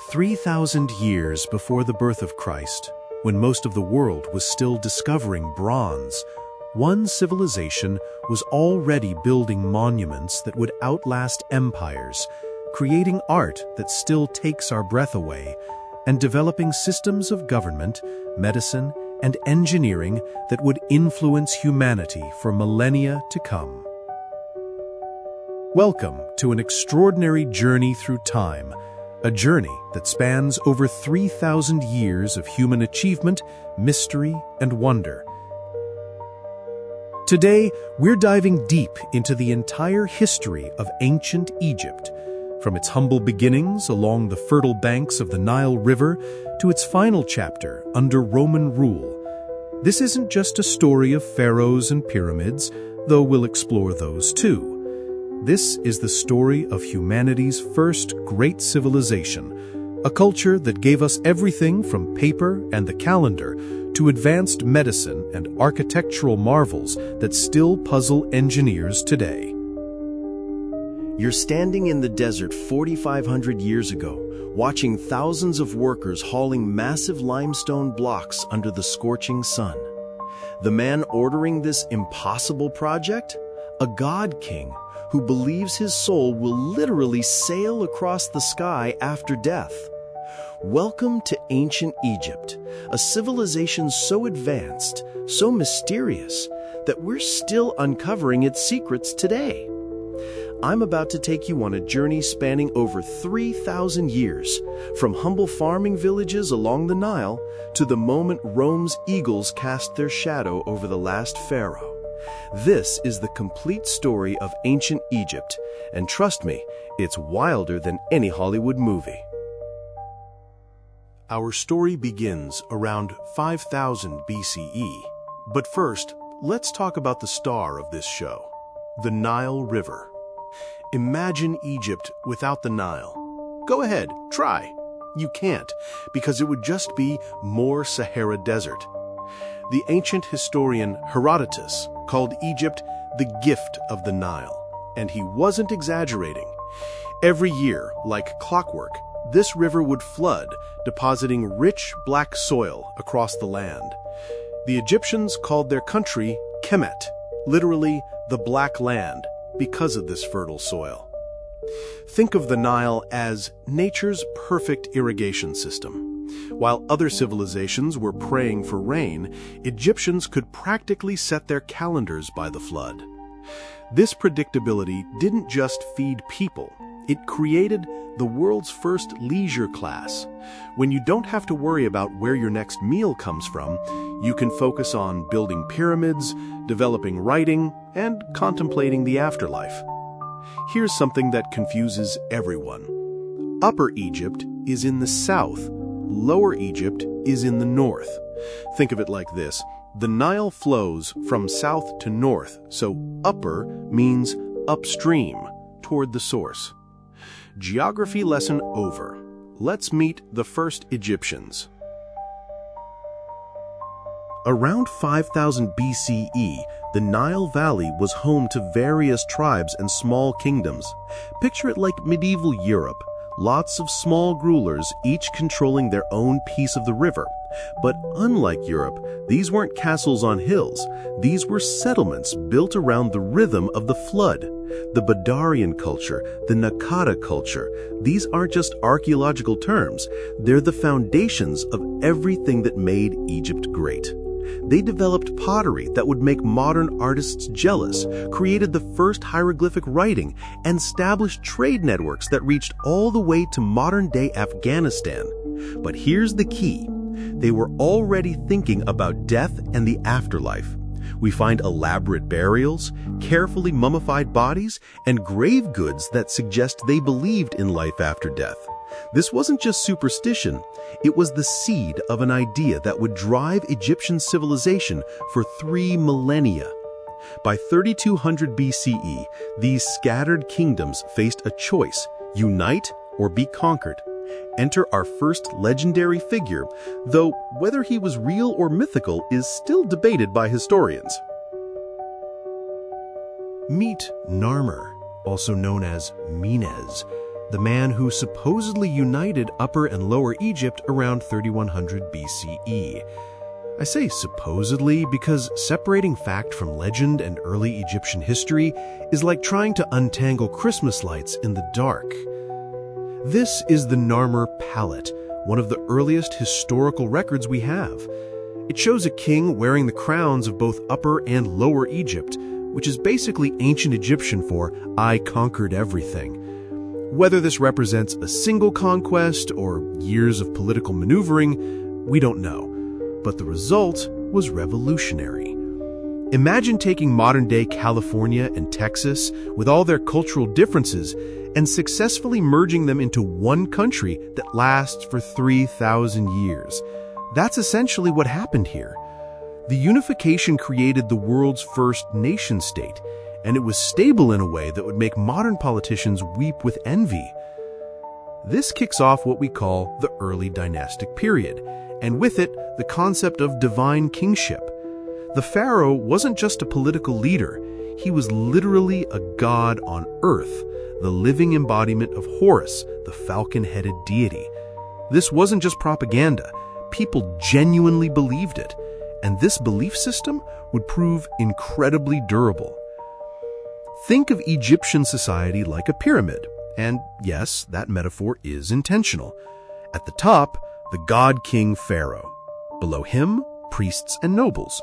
3,000 years before the birth of Christ, when most of the world was still discovering bronze, one civilization was already building monuments that would outlast empires, creating art that still takes our breath away, and developing systems of government, medicine, and engineering that would influence humanity for millennia to come. Welcome to an extraordinary journey through time, a journey that spans over 3,000 years of human achievement, mystery, and wonder. Today, we're diving deep into the entire history of ancient Egypt, from its humble beginnings along the fertile banks of the Nile River to its final chapter under Roman rule. This isn't just a story of pharaohs and pyramids, though we'll explore those too. This is the story of humanity's first great civilization, a culture that gave us everything from paper and the calendar to advanced medicine and architectural marvels that still puzzle engineers today. You're standing in the desert 4,500 years ago, watching thousands of workers hauling massive limestone blocks under the scorching sun. The man ordering this impossible project? A god king who believes his soul will literally sail across the sky after death. Welcome to ancient Egypt, a civilization so advanced, so mysterious, that we're still uncovering its secrets today. I'm about to take you on a journey spanning over 3,000 years, from humble farming villages along the Nile to the moment Rome's eagles cast their shadow over the last pharaoh. This is the complete story of ancient Egypt, and trust me, it's wilder than any Hollywood movie. Our story begins around 5000 BCE. But first, let's talk about the star of this show, the Nile River. Imagine Egypt without the Nile. Go ahead, try. You can't, because it would just be more Sahara Desert. The ancient historian Herodotus called Egypt the gift of the Nile, and he wasn't exaggerating. Every year, like clockwork, this river would flood, depositing rich black soil across the land. The Egyptians called their country Kemet, literally the Black Land, because of this fertile soil. Think of the Nile as nature's perfect irrigation system. While other civilizations were praying for rain, Egyptians could practically set their calendars by the flood. This predictability didn't just feed people, it created the world's first leisure class. When you don't have to worry about where your next meal comes from, you can focus on building pyramids, developing writing, and contemplating the afterlife. Here's something that confuses everyone. Upper Egypt is in the south. Lower Egypt is in the north. Think of it like this. The Nile flows from south to north, so upper means upstream, toward the source. Geography lesson over. Let's meet the first Egyptians. Around 5000 BCE, the Nile Valley was home to various tribes and small kingdoms. Picture it like medieval Europe. Lots of small rulers, each controlling their own piece of the river. But unlike Europe, these weren't castles on hills. These were settlements built around the rhythm of the flood. The Badarian culture, the Naqada culture, these aren't just archaeological terms. They're the foundations of everything that made Egypt great. They developed pottery that would make modern artists jealous, created the first hieroglyphic writing, and established trade networks that reached all the way to modern-day Afghanistan. But here's the key. They were already thinking about death and the afterlife. We find elaborate burials, carefully mummified bodies, and grave goods that suggest they believed in life after death. This wasn't just superstition, it was the seed of an idea that would drive Egyptian civilization for 3 millennia. By 3200 BCE, these scattered kingdoms faced a choice: unite or be conquered. Enter our first legendary figure, though whether he was real or mythical is still debated by historians. Meet Narmer, also known as Menes. the man who supposedly united Upper and Lower Egypt around 3100 BCE. I say supposedly because separating fact from legend and early Egyptian history is like trying to untangle Christmas lights in the dark. This is the Narmer palette, one of the earliest historical records we have. It shows a king wearing the crowns of both Upper and Lower Egypt, which is basically ancient Egyptian for "I conquered everything." Whether this represents a single conquest or years of political maneuvering, we don't know. But the result was revolutionary. Imagine taking modern-day California and Texas with all their cultural differences and successfully merging them into one country that lasts for 3,000 years. That's essentially what happened here. The unification created the world's first nation-state, and it was stable in a way that would make modern politicians weep with envy. This kicks off what we call the early dynastic period, and with it, the concept of divine kingship. The pharaoh wasn't just a political leader, he was literally a god on earth, the living embodiment of Horus, the falcon-headed deity. This wasn't just propaganda. People genuinely believed it, and this belief system would prove incredibly durable. Think of Egyptian society like a pyramid, and yes, that metaphor is intentional. At the top, the god-king pharaoh. Below him, priests and nobles.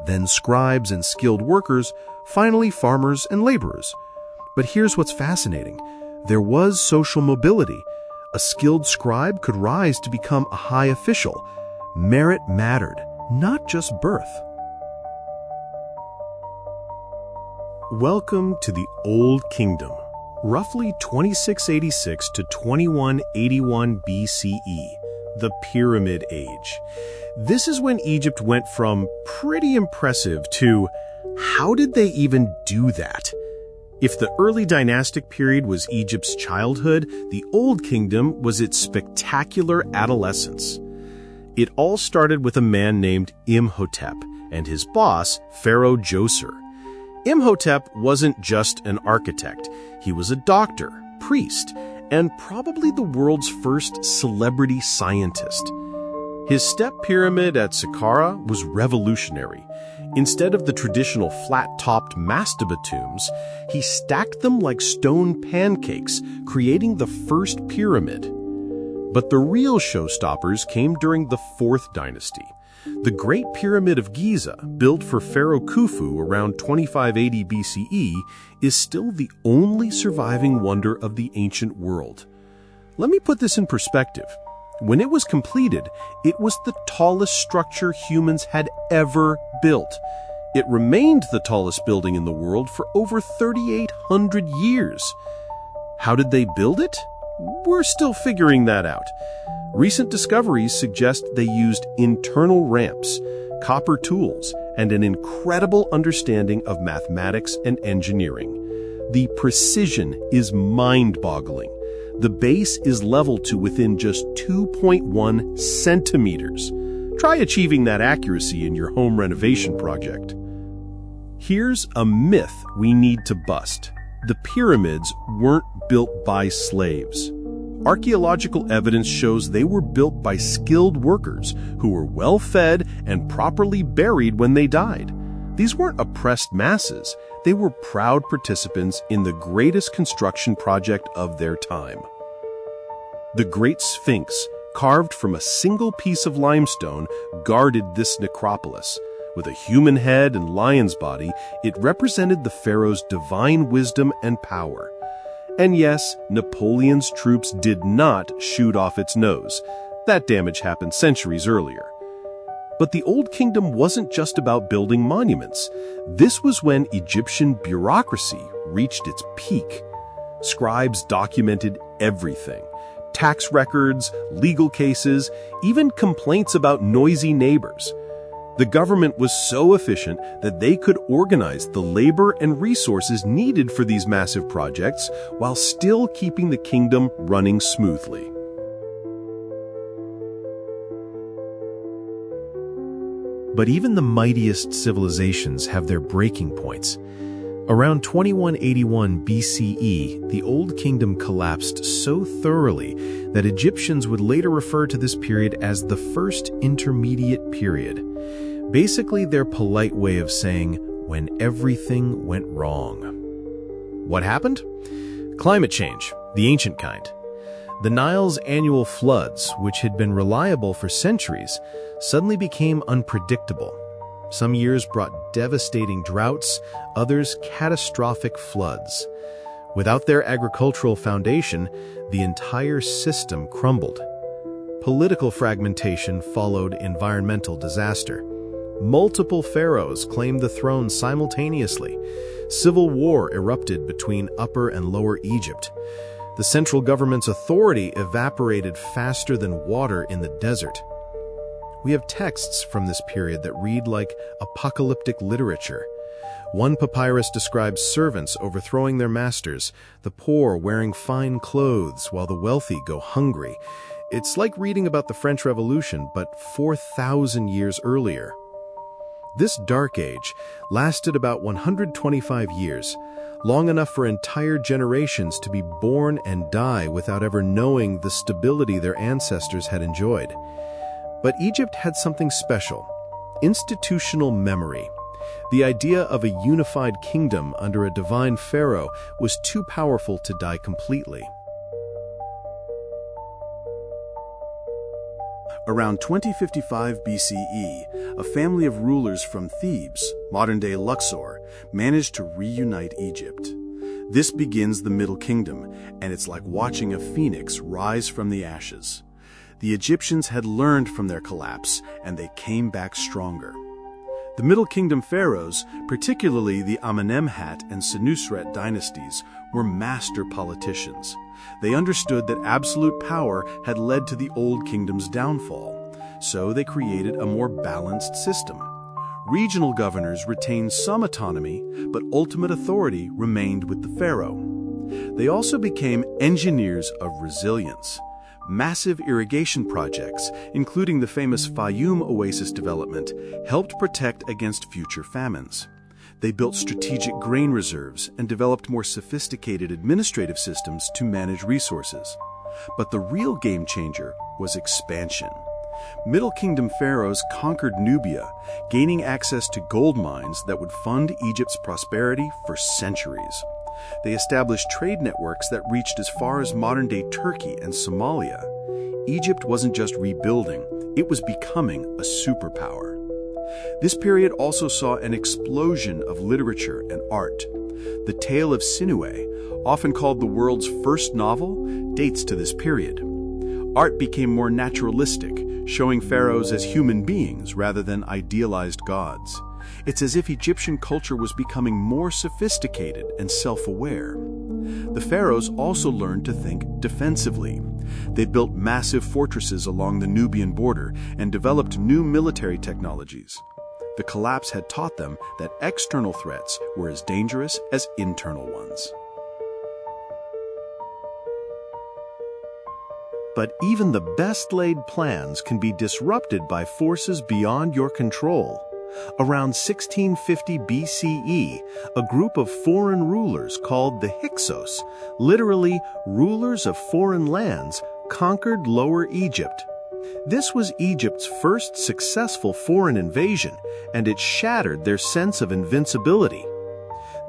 Then scribes and skilled workers, finally farmers and laborers. But here's what's fascinating. There was social mobility. A skilled scribe could rise to become a high official. Merit mattered, not just birth. Welcome to the Old Kingdom, roughly 2686 to 2181 BCE, the Pyramid Age. This is when Egypt went from pretty impressive to how did they even do that? If the early dynastic period was Egypt's childhood, the Old Kingdom was its spectacular adolescence. It all started with a man named Imhotep and his boss, Pharaoh Djoser. Imhotep wasn't just an architect. He was a doctor, priest, and probably the world's first celebrity scientist. His step pyramid at Saqqara was revolutionary. Instead of the traditional flat-topped mastaba tombs, he stacked them like stone pancakes, creating the first pyramid. But the real showstoppers came during the 4th dynasty. The Great Pyramid of Giza, built for Pharaoh Khufu around 2580 BCE, is still the only surviving wonder of the ancient world. Let me put this in perspective. When it was completed, it was the tallest structure humans had ever built. It remained the tallest building in the world for over 3,800 years. How did they build it? We're still figuring that out. Recent discoveries suggest they used internal ramps, copper tools, and an incredible understanding of mathematics and engineering. The precision is mind-boggling. The base is leveled to within just 2.1 centimeters. Try achieving that accuracy in your home renovation project. Here's a myth we need to bust. The pyramids weren't built by slaves. Archaeological evidence shows they were built by skilled workers who were well-fed and properly buried when they died. These weren't oppressed masses. They were proud participants in the greatest construction project of their time. The Great Sphinx, carved from a single piece of limestone, guarded this necropolis. With a human head and lion's body, it represented the pharaoh's divine wisdom and power. And yes, Napoleon's troops did not shoot off its nose. That damage happened centuries earlier. But the Old Kingdom wasn't just about building monuments. This was when Egyptian bureaucracy reached its peak. Scribes documented everything. Tax records, legal cases, even complaints about noisy neighbors. The government was so efficient that they could organize the labor and resources needed for these massive projects while still keeping the kingdom running smoothly. But even the mightiest civilizations have their breaking points. Around 2181 BCE, the Old Kingdom collapsed so thoroughly that Egyptians would later refer to this period as the First Intermediate Period. Basically, their polite way of saying, when everything went wrong. What happened? Climate change, the ancient kind. The Nile's annual floods, which had been reliable for centuries, suddenly became unpredictable. Some years brought devastating droughts, others catastrophic floods. Without their agricultural foundation, the entire system crumbled. Political fragmentation followed environmental disaster. Multiple pharaohs claimed the throne simultaneously. Civil war erupted between Upper and Lower Egypt. The central government's authority evaporated faster than water in the desert. We have texts from this period that read like apocalyptic literature. One papyrus describes servants overthrowing their masters, the poor wearing fine clothes while the wealthy go hungry. It's like reading about the French Revolution, but 4,000 years earlier. This dark age lasted about 125 years, long enough for entire generations to be born and die without ever knowing the stability their ancestors had enjoyed. But Egypt had something special: institutional memory. The idea of a unified kingdom under a divine pharaoh was too powerful to die completely. Around 2055 BCE, a family of rulers from Thebes, modern-day Luxor, managed to reunite Egypt. This begins the Middle Kingdom, and it's like watching a phoenix rise from the ashes. The Egyptians had learned from their collapse, and they came back stronger. The Middle Kingdom pharaohs, particularly the Amenemhat and Senusret dynasties, were master politicians. They understood that absolute power had led to the Old Kingdom's downfall, so they created a more balanced system. Regional governors retained some autonomy, but ultimate authority remained with the pharaoh. They also became engineers of resilience. Massive irrigation projects, including the famous Fayum Oasis development, helped protect against future famines. They built strategic grain reserves and developed more sophisticated administrative systems to manage resources. But the real game changer was expansion. Middle Kingdom pharaohs conquered Nubia, gaining access to gold mines that would fund Egypt's prosperity for centuries. They established trade networks that reached as far as modern-day Turkey and Somalia. Egypt wasn't just rebuilding, it was becoming a superpower. This period also saw an explosion of literature and art. The Tale of Sinuhe, often called the world's first novel, dates to this period. Art became more naturalistic, showing pharaohs as human beings rather than idealized gods. It's as if Egyptian culture was becoming more sophisticated and self-aware. The pharaohs also learned to think defensively. They built massive fortresses along the Nubian border and developed new military technologies. The collapse had taught them that external threats were as dangerous as internal ones. But even the best-laid plans can be disrupted by forces beyond your control. Around 1650 BCE, a group of foreign rulers called the Hyksos, literally rulers of foreign lands, conquered Lower Egypt. This was Egypt's first successful foreign invasion, and it shattered their sense of invincibility.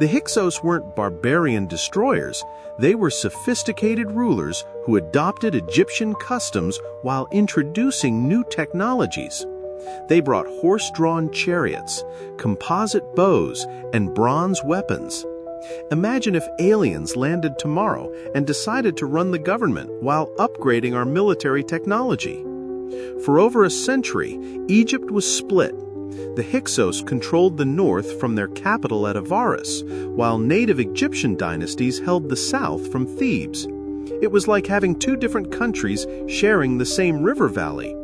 The Hyksos weren't barbarian destroyers, they were sophisticated rulers who adopted Egyptian customs while introducing new technologies. They brought horse-drawn chariots, composite bows, and bronze weapons. Imagine if aliens landed tomorrow and decided to run the government while upgrading our military technology. For over a century, Egypt was split. The Hyksos controlled the north from their capital at Avaris, while native Egyptian dynasties held the south from Thebes. It was like having two different countries sharing the same river valley.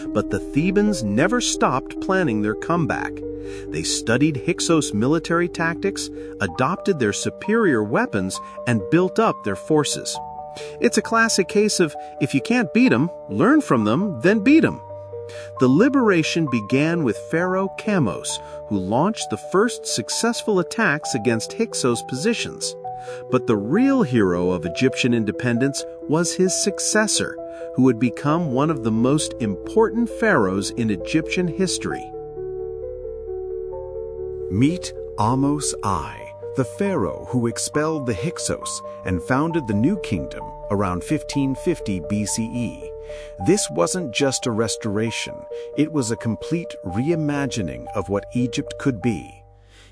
But the Thebans never stopped planning their comeback. They studied Hyksos military tactics, adopted their superior weapons, and built up their forces. It's a classic case of, if you can't beat them, learn from them, then beat them. The liberation began with Pharaoh Kamose, who launched the first successful attacks against Hyksos positions. But the real hero of Egyptian independence was his successor, who would become one of the most important pharaohs in Egyptian history. Meet Ahmose I, the pharaoh who expelled the Hyksos and founded the New Kingdom around 1550 BCE. This wasn't just a restoration, it was a complete reimagining of what Egypt could be.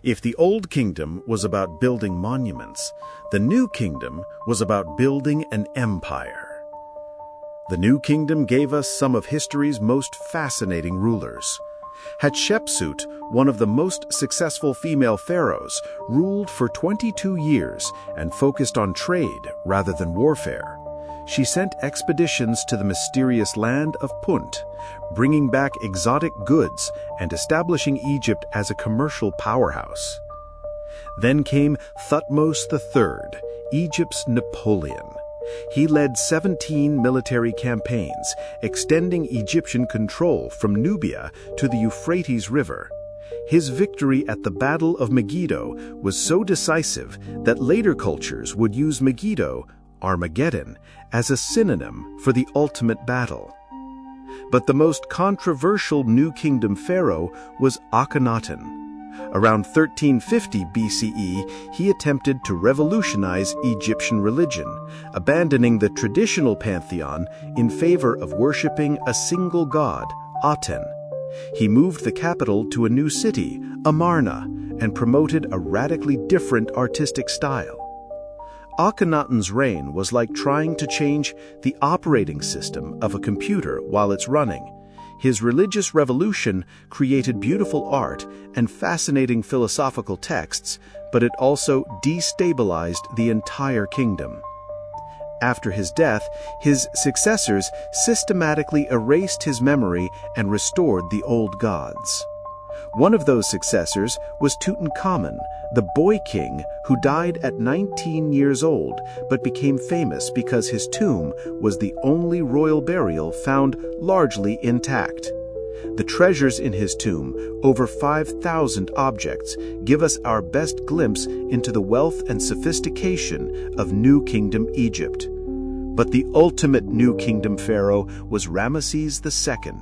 If the Old Kingdom was about building monuments, the New Kingdom was about building an empire. The New Kingdom gave us some of history's most fascinating rulers. Hatshepsut, one of the most successful female pharaohs, ruled for 22 years and focused on trade rather than warfare. She sent expeditions to the mysterious land of Punt, bringing back exotic goods and establishing Egypt as a commercial powerhouse. Then came Thutmose III, Egypt's Napoleon. He led 17 military campaigns, extending Egyptian control from Nubia to the Euphrates River. His victory at the Battle of Megiddo was so decisive that later cultures would use Megiddo, Armageddon, as a synonym for the ultimate battle. But the most controversial New Kingdom pharaoh was Akhenaten. Around 1350 BCE, he attempted to revolutionize Egyptian religion, abandoning the traditional pantheon in favor of worshipping a single god, Aten. He moved the capital to a new city, Amarna, and promoted a radically different artistic style. Akhenaten's reign was like trying to change the operating system of a computer while it's running. His religious revolution created beautiful art and fascinating philosophical texts, but it also destabilized the entire kingdom. After his death, his successors systematically erased his memory and restored the old gods. One of those successors was Tutankhamun, the boy king who died at 19 years old but became famous because his tomb was the only royal burial found largely intact. The treasures in his tomb, over 5,000 objects, give us our best glimpse into the wealth and sophistication of New Kingdom Egypt. But the ultimate New Kingdom pharaoh was Ramesses II,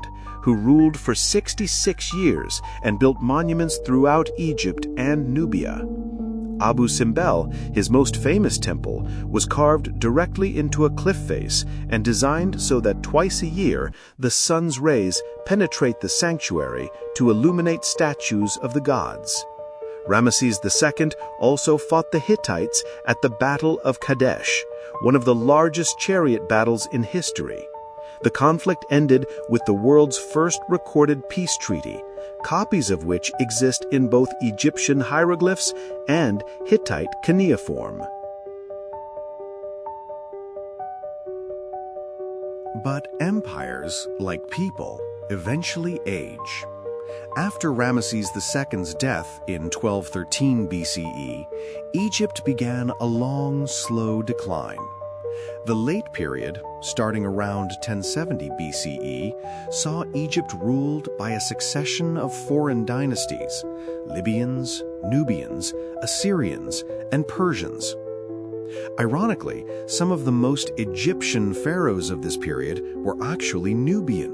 who ruled for 66 years and built monuments throughout Egypt and Nubia. Abu Simbel, his most famous temple, was carved directly into a cliff face and designed so that twice a year the sun's rays penetrate the sanctuary to illuminate statues of the gods. Ramesses II also fought the Hittites at the Battle of Kadesh, one of the largest chariot battles in history. The conflict ended with the world's first recorded peace treaty, copies of which exist in both Egyptian hieroglyphs and Hittite cuneiform. But empires, like people, eventually age. After Ramesses II's death in 1213 BCE, Egypt began a long, slow decline. The late period, starting around 1070 BCE, saw Egypt ruled by a succession of foreign dynasties: Libyans, Nubians, Assyrians, and Persians. Ironically, some of the most Egyptian pharaohs of this period were actually Nubian.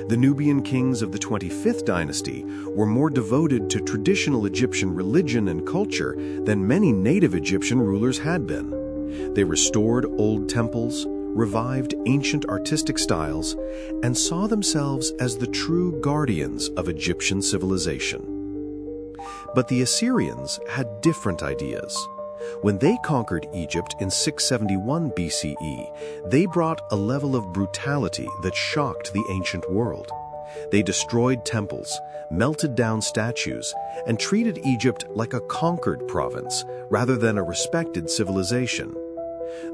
The Nubian kings of the 25th dynasty were more devoted to traditional Egyptian religion and culture than many native Egyptian rulers had been. They restored old temples, revived ancient artistic styles, and saw themselves as the true guardians of Egyptian civilization. But the Assyrians had different ideas. When they conquered Egypt in 671 BCE, they brought a level of brutality that shocked the ancient world. They destroyed temples, melted down statues, and treated Egypt like a conquered province rather than a respected civilization.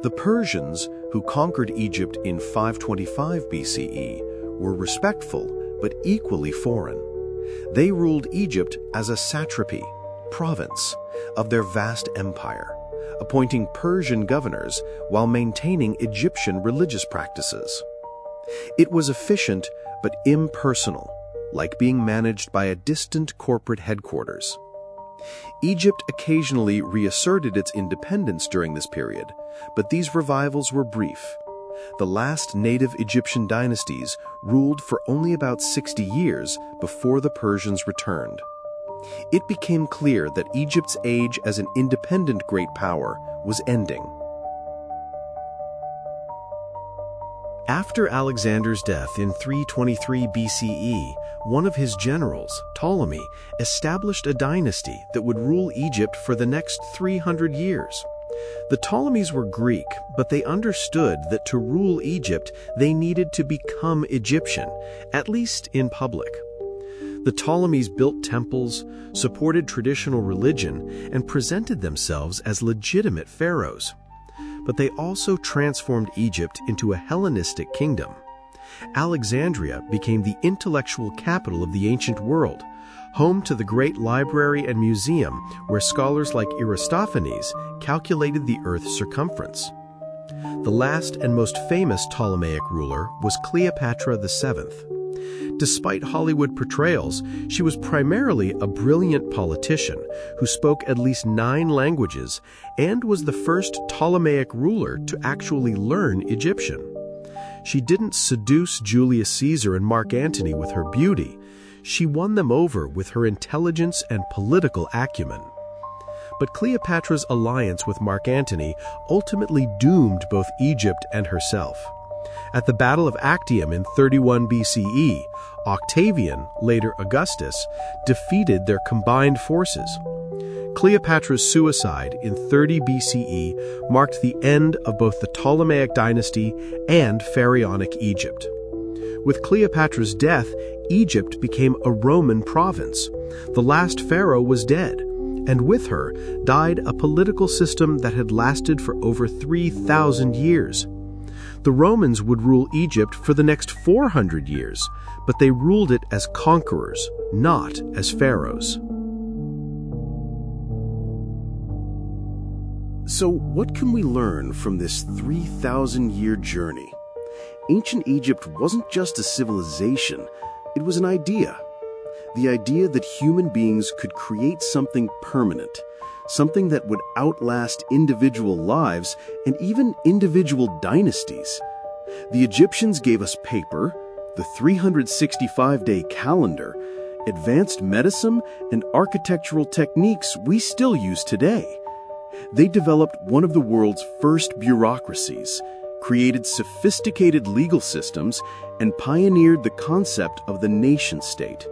The Persians, who conquered Egypt in 525 BCE, were respectful but equally foreign. They ruled Egypt as a satrapy, province, of their vast empire, appointing Persian governors while maintaining Egyptian religious practices. It was efficient but impersonal, like being managed by a distant corporate headquarters. Egypt occasionally reasserted its independence during this period, but these revivals were brief. The last native Egyptian dynasties ruled for only about 60 years before the Persians returned. It became clear that Egypt's age as an independent great power was ending. After Alexander's death in 323 BCE, one of his generals, Ptolemy, established a dynasty that would rule Egypt for the next 300 years. The Ptolemies were Greek, but they understood that to rule Egypt, they needed to become Egyptian, at least in public. The Ptolemies built temples, supported traditional religion, and presented themselves as legitimate pharaohs. But they also transformed Egypt into a Hellenistic kingdom. Alexandria became the intellectual capital of the ancient world, home to the great library and museum where scholars like Aristophanes calculated the Earth's circumference. The last and most famous Ptolemaic ruler was Cleopatra VII. Despite Hollywood portrayals, she was primarily a brilliant politician who spoke at least 9 languages and was the first Ptolemaic ruler to actually learn Egyptian. She didn't seduce Julius Caesar and Mark Antony with her beauty. She won them over with her intelligence and political acumen. But Cleopatra's alliance with Mark Antony ultimately doomed both Egypt and herself. At the Battle of Actium in 31 BCE, Octavian, later Augustus, defeated their combined forces. Cleopatra's suicide in 30 BCE marked the end of both the Ptolemaic dynasty and pharaonic Egypt. With Cleopatra's death, Egypt became a Roman province. The last pharaoh was dead, and with her died a political system that had lasted for over 3,000 years. The Romans would rule Egypt for the next 400 years, but they ruled it as conquerors, not as pharaohs. So what can we learn from this 3,000-year journey? Ancient Egypt wasn't just a civilization, it was an idea. The idea that human beings could create something permanent, something that would outlast individual lives and even individual dynasties. The Egyptians gave us paper, the 365-day calendar, advanced medicine, and architectural techniques we still use today. They developed one of the world's first bureaucracies, created sophisticated legal systems, and pioneered the concept of the nation-state.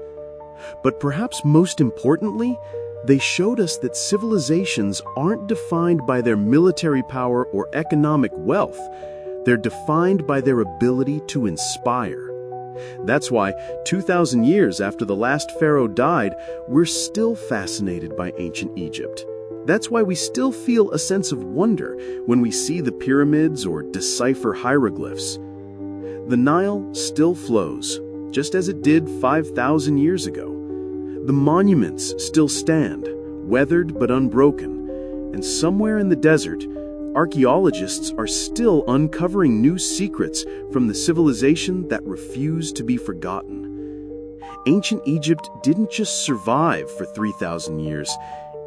But perhaps most importantly, they showed us that civilizations aren't defined by their military power or economic wealth. They're defined by their ability to inspire. That's why 2,000 years after the last pharaoh died, we're still fascinated by ancient Egypt. That's why we still feel a sense of wonder when we see the pyramids or decipher hieroglyphs. The Nile still flows, just as it did 5,000 years ago. The monuments still stand, weathered but unbroken, and somewhere in the desert, archaeologists are still uncovering new secrets from the civilization that refused to be forgotten. Ancient Egypt didn't just survive for 3,000 years,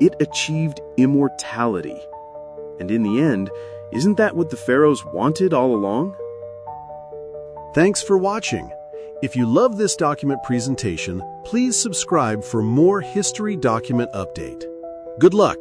it achieved immortality. And in the end, isn't that what the pharaohs wanted all along? Thanks for watching. If you love this document presentation, please subscribe for more history document update. Good luck!